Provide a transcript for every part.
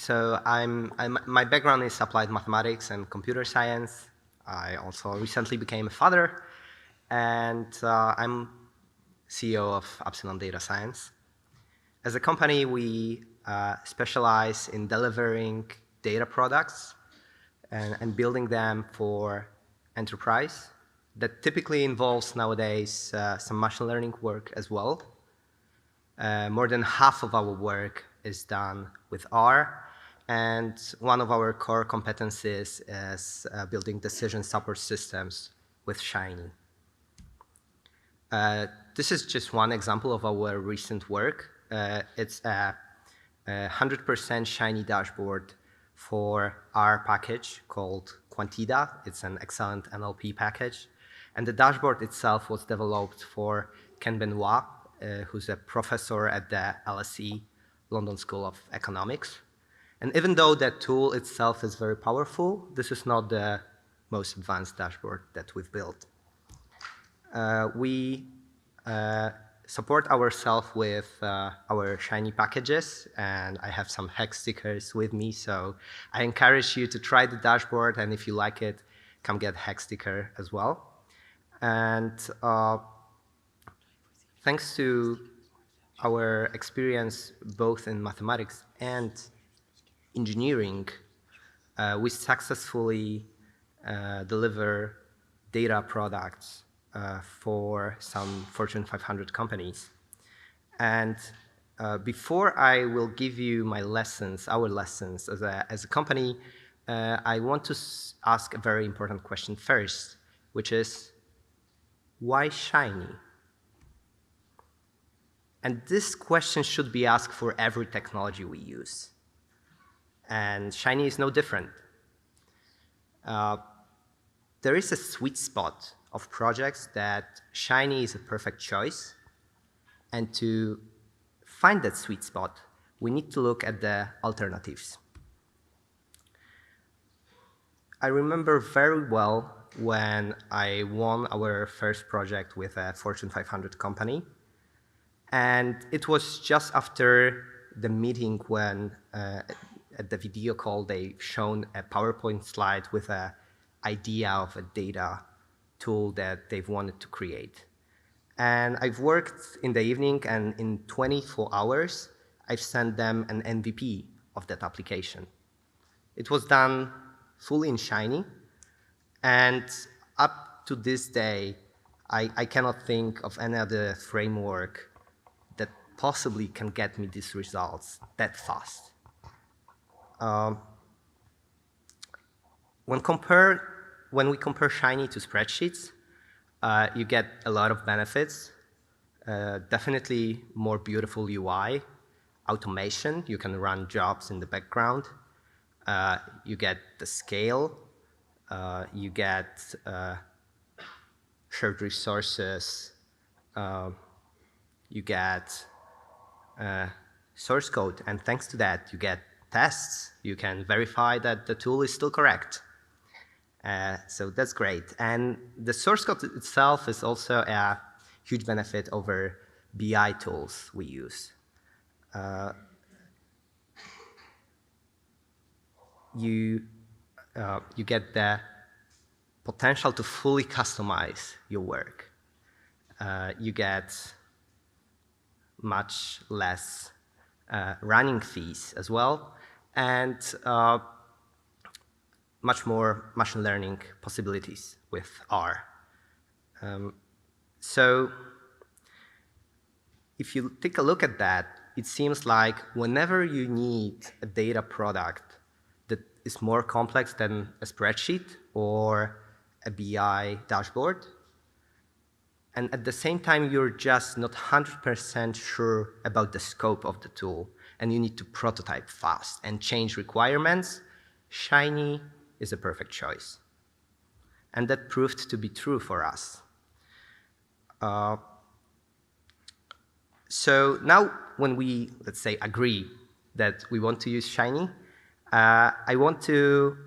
My background is applied mathematics and computer science. I also recently became a father, and I'm CEO of Epsilon Data Science. As a company, we specialize in delivering data products and building them for enterprise. That typically involves nowadays some machine learning work as well. More than half of our work is done with R, and one of our core competencies is building decision support systems with Shiny. This is just one example of our recent work. It's a 100% Shiny dashboard for our package called Quantida. It's an excellent NLP package. And the dashboard itself was developed for Ken Benoit, who's a professor at the LSE, London School of Economics. And even though that tool itself is very powerful, this is not the most advanced dashboard that we've built. We support ourselves with our Shiny packages, and I have some hex stickers with me, so I encourage you to try the dashboard, and if you like it, come get hex sticker as well. And thanks to our experience both in mathematics and engineering, we successfully deliver data products for some Fortune 500 companies. And before I will give you my lessons, our lessons as a company, I want to ask a very important question first, which is, why Shiny? And this question should be asked for every technology we use. And Shiny is no different. There is a sweet spot of projects that Shiny is a perfect choice. And to find that sweet spot, we need to look at the alternatives. I remember very well when I won our first project with a Fortune 500 company. And it was just after the meeting when, at the video call, they've shown a PowerPoint slide with an idea of a data tool that they've wanted to create. And I've worked in the evening, and in 24 hours, I've sent them an MVP of that application. It was done fully in Shiny, and up to this day, I cannot think of any other framework that possibly can get me these results that fast. When we compare Shiny to spreadsheets, you get a lot of benefits. Definitely more beautiful UI, automation. You can run jobs in the background. You get the scale. You get shared resources. You get source code. And thanks to that, you get tests. You can verify that the tool is still correct. So that's great. And the source code itself is also a huge benefit over BI tools we use. You get the potential to fully customize your work. You get much less running fees as well, and much more machine learning possibilities with R. So if you take a look at that, it seems like whenever you need a data product that is more complex than a spreadsheet or a BI dashboard, and at the same time you're just not 100% sure about the scope of the tool, and you need to prototype fast and change requirements, Shiny is a perfect choice. And that proved to be true for us. So now when we, let's say, agree that we want to use Shiny, I want to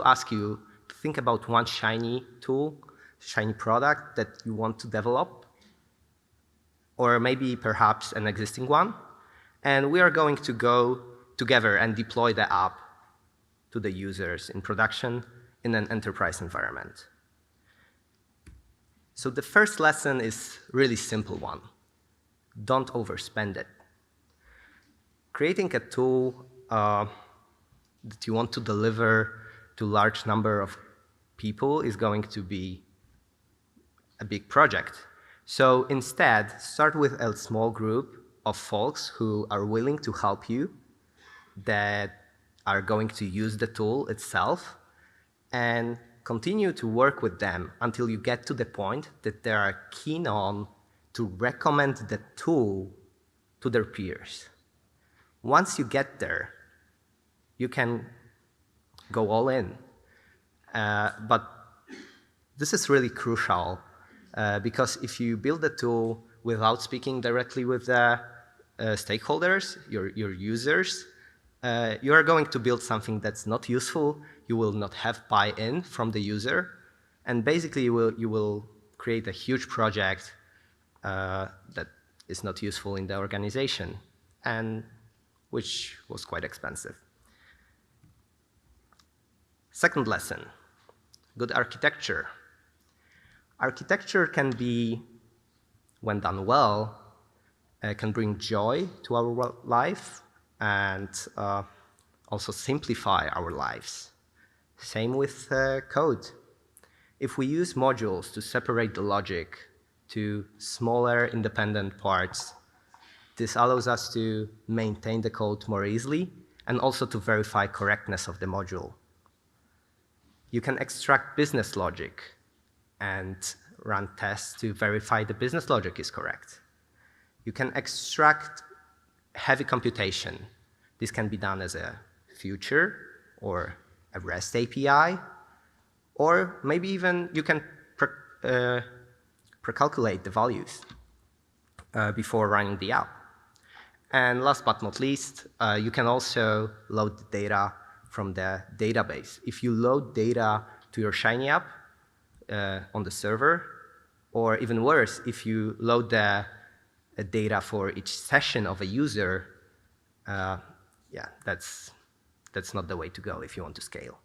ask you to think about one Shiny tool, Shiny product that you want to develop, or maybe perhaps an existing one, And we are going to go together and deploy the app to the users in production in an enterprise environment. So the first lesson is really simple one. Don't overspend it. Creating a tool that you want to deliver to a large number of people is going to be a big project. So instead, start with a small group of folks who are willing to help you, that are going to use the tool itself, and continue to work with them until you get to the point that they are keen on to recommend the tool to their peers. Once you get there, you can go all in. But this is really crucial because if you build a tool without speaking directly with the stakeholders, your users, you are going to build something that's not useful. You will not have buy-in from the user. And basically, you will create a huge project that is not useful in the organization, and which was quite expensive. Second lesson, good architecture. Architecture can be, when done well, can bring joy to our life and also simplify our lives. Same with code. If we use modules to separate the logic to smaller independent parts, this allows us to maintain the code more easily and also to verify correctness of the module. You can extract business logic and run tests to verify the business logic is correct. You can extract heavy computation. This can be done as a feature or a REST API, or maybe even you can precalculate the values before running the app. And last but not least, you can also load the data from the database. If you load data to your Shiny app on the server, or even worse, if you load the data for each session of a user, yeah, that's not the way to go if you want to scale.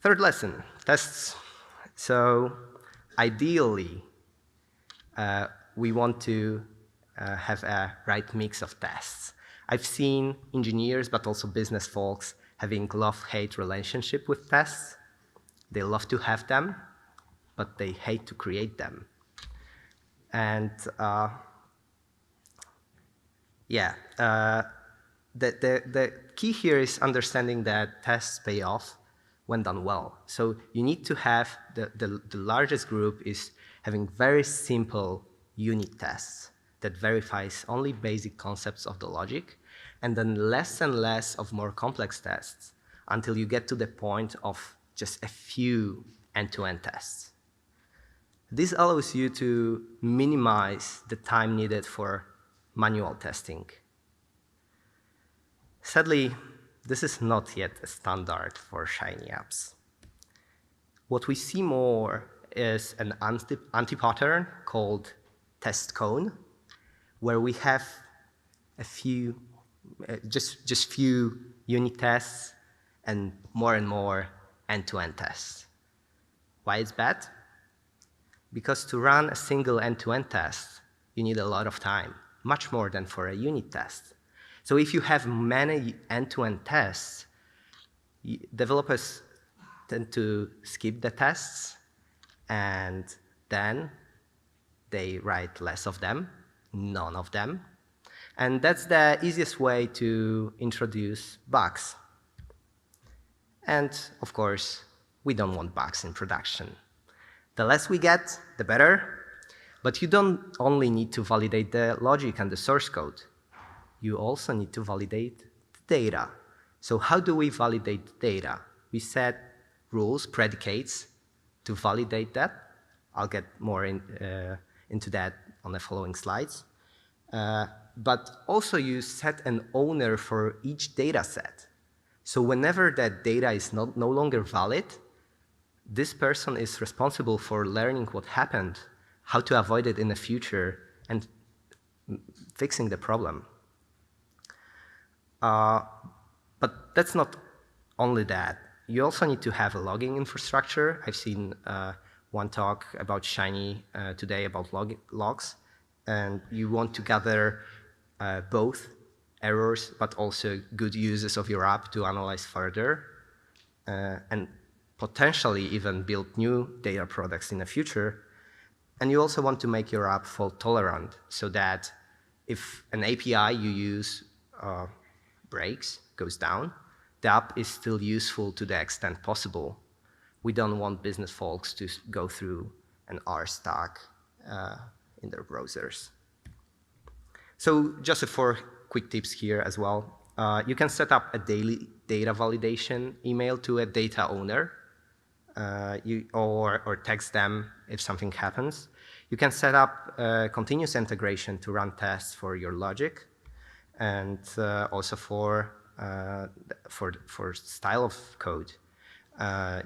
Third lesson, tests. So ideally, we want to have a right mix of tests. I've seen engineers, but also business folks, having love-hate relationship with tests. They love to have them, but they hate to create them. And yeah, the key here is understanding that tests pay off when done well. So you need to have, the largest group is having very simple unit tests that verifies only basic concepts of the logic, and then less and less of more complex tests until you get to the point of just a few end-to-end tests. This allows you to minimize the time needed for manual testing. Sadly, this is not yet a standard for Shiny apps. What we see more is an anti-pattern called test cone, where we have a few, just few unit tests and more end-to-end tests. Why it's bad? Because to run a single end-to-end test, you need a lot of time, much more than for a unit test. So if you have many end-to-end tests, developers tend to skip the tests, and then they write less of them, none of them. And that's the easiest way to introduce bugs. And of course, we don't want bugs in production. The less we get, the better. But you don't only need to validate the logic and the source code. You also need to validate the data. So how do we validate the data? We set rules, predicates, to validate that. I'll get more into that on the following slides. But also you set an owner for each data set. So whenever that data is no longer valid, this person is responsible for learning what happened, how to avoid it in the future, and fixing the problem. But that's not only that. You also need to have a logging infrastructure. I've seen one talk about Shiny today about logs. And you want to gather both errors, but also good uses of your app to analyze further. And potentially even build new data products in the future. And you also want to make your app fault tolerant so that if an API you use breaks, goes down, the app is still useful to the extent possible. We don't want business folks to go through an R stack in their browsers. So just a 4 quick tips here as well. You can set up a daily data validation email to a data owner or text them if something happens. You can set up continuous integration to run tests for your logic, and also for style of code.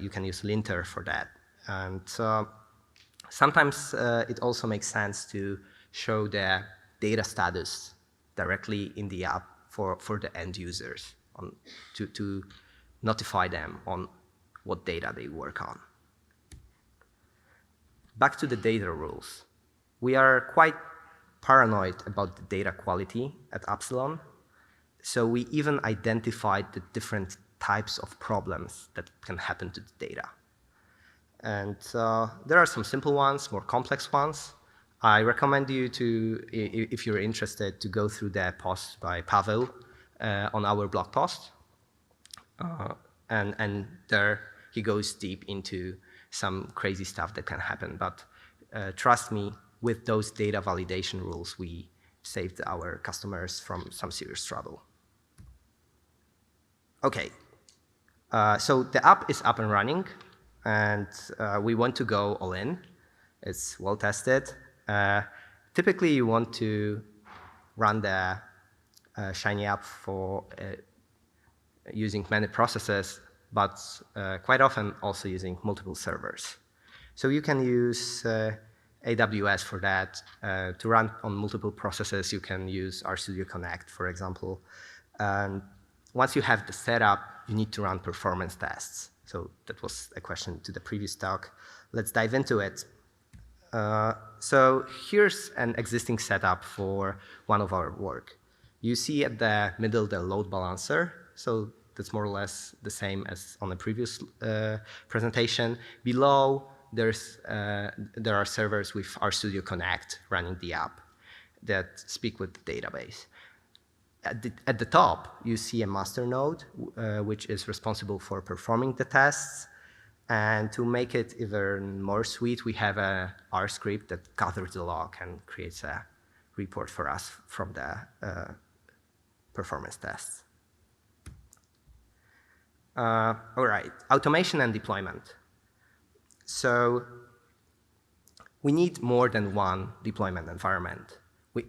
You can use linter for that. And sometimes it also makes sense to show the data status directly in the app for the end users to notify them on what data they work on. Back to the data rules. We are quite paranoid about the data quality at Epsilon, so we even identified the different types of problems that can happen to the data. And there are some simple ones, more complex ones. I recommend you to, if you're interested, to go through the post by Pavel on our blog post. And there he goes deep into some crazy stuff that can happen. But trust me, with those data validation rules, we saved our customers from some serious trouble. OK, so the app is up and running, and we want to go all in. It's well tested. Typically, you want to run the Shiny app for using many processes, but quite often also using multiple servers. So you can use AWS for that. To run on multiple processes, you can use RStudio Connect, for example. And once you have the setup, you need to run performance tests. So that was a question to the previous talk. Let's dive into it. So here's an existing setup for one of our work. You see at the middle the load balancer. So that's more or less the same as on the previous presentation. Below, there are servers with RStudio Connect running the app that speak with the database. At the top, you see a master node, which is responsible for performing the tests. And to make it even more sweet, we have a R script that gathers the log and creates a report for us from the performance tests. All right, automation and deployment. So we need more than one deployment environment.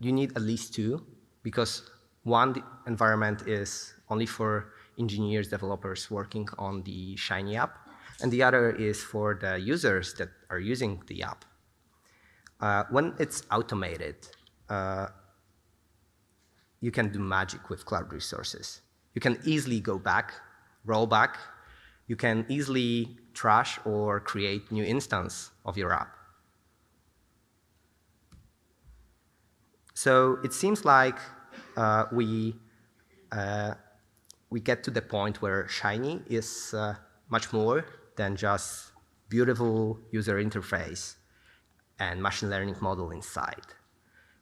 You need at least 2, because one environment is only for engineers, developers working on the Shiny app, and the other is for the users that are using the app. When it's automated, you can do magic with cloud resources. You can easily go back, roll back. You can easily trash or create new instance of your app. So it seems like we get to the point where Shiny is much more than just beautiful user interface and machine learning model inside.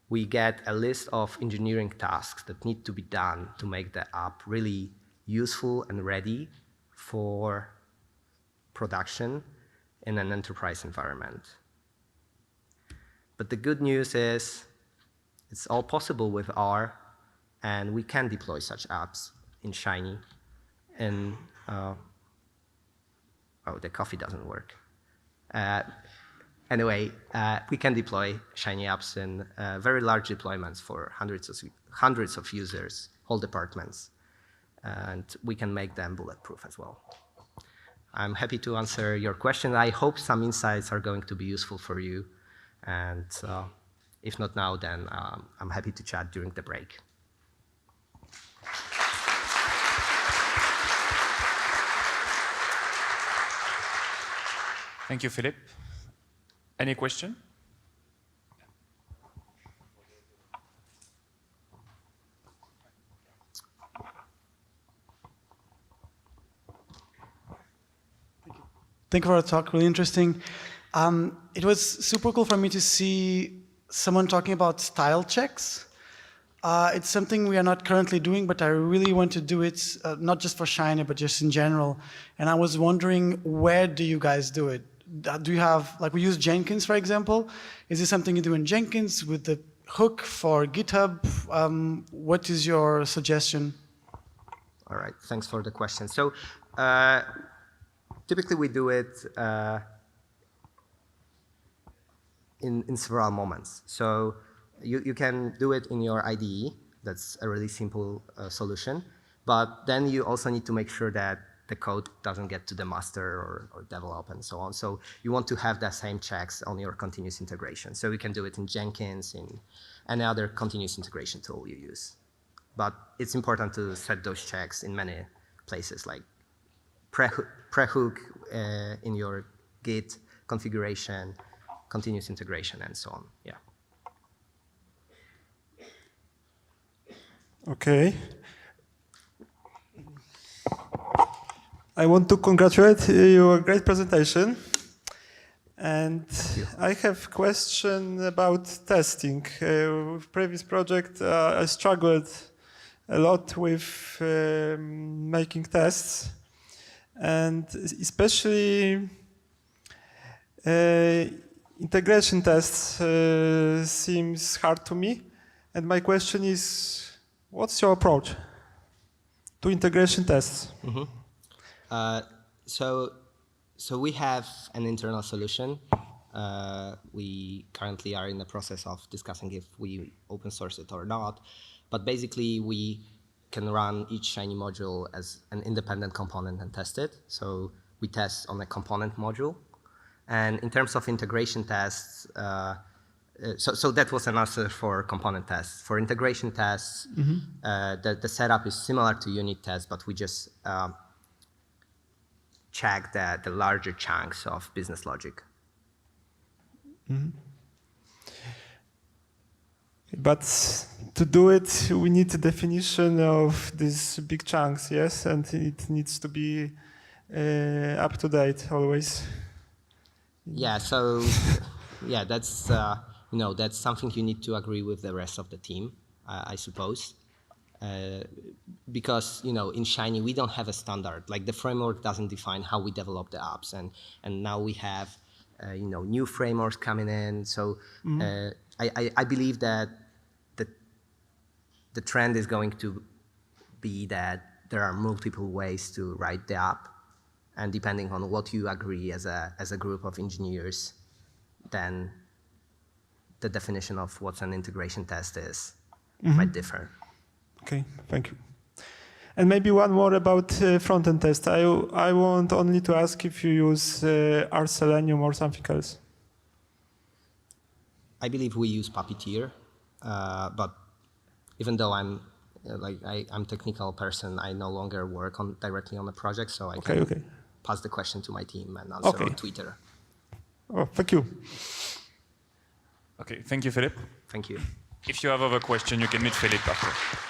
We get a list of engineering tasks that need to be done to make the app really useful and ready for production in an enterprise environment. But the good news is it's all possible with R, and we can deploy such apps in Shiny. And oh, the coffee doesn't work. Anyway, we can deploy Shiny apps in very large deployments for hundreds of users, whole departments. And we can make them bulletproof as well. I'm happy to answer your question. I hope some insights are going to be useful for you. And If not now, then I'm happy to chat during the break. Thank you, Filip. Any question? Thank you for the talk, really interesting. It was super cool for me to see someone talking about style checks. It's something we are not currently doing, but I really want to do it, not just for Shiny, but just in general. And I was wondering, where do you guys do it? Do you have, like we use Jenkins, for example. Is this something you do in Jenkins with the hook for GitHub? What is your suggestion? All right, thanks for the question. So typically we do it in several moments. So you can do it in your IDE. That's a really simple solution. But then you also need to make sure that the code doesn't get to the master or develop and so on. So you want to have the same checks on your continuous integration. So you can do it in Jenkins, in any other continuous integration tool you use. But it's important to set those checks in many places, like pre-hook in your Git configuration, continuous integration, and so on. Yeah. Okay. I want to congratulate you. A great presentation. And I have a question about testing. With previous project, I struggled a lot with making tests, and especially integration tests seems hard to me. And my question is, what's your approach to integration tests? Mm-hmm. So we have an internal solution. We currently are in the process of discussing if we open source it or not. But basically, we can run each Shiny module as an independent component and test it. So we test on a component module. And in terms of integration tests, so that was an answer for component tests. For integration tests, the setup is similar to unit tests, but we just check the larger chunks of business logic. Mm-hmm. But to do it, we need a definition of these big chunks, yes? And it needs to be up to date always. Yeah, so yeah, that's that's something you need to agree with the rest of the team, I suppose. Because in Shiny we don't have a standard. Like the framework doesn't define how we develop the apps, and now we have new frameworks coming in. So I believe that the trend is going to be that there are multiple ways to write the app, and depending on what you agree as a group of engineers, then the definition of what an integration test is might differ. Okay, thank you. And maybe one more about front-end test. I want only to ask if you use R Selenium or something else. I believe we use Puppeteer, but even though I'm a technical person, I no longer work directly on the project, so I can pass the question to my team and answer on Twitter. Oh, thank you. Okay, thank you, Filip. Thank you. If you have other questions, you can meet Filip after.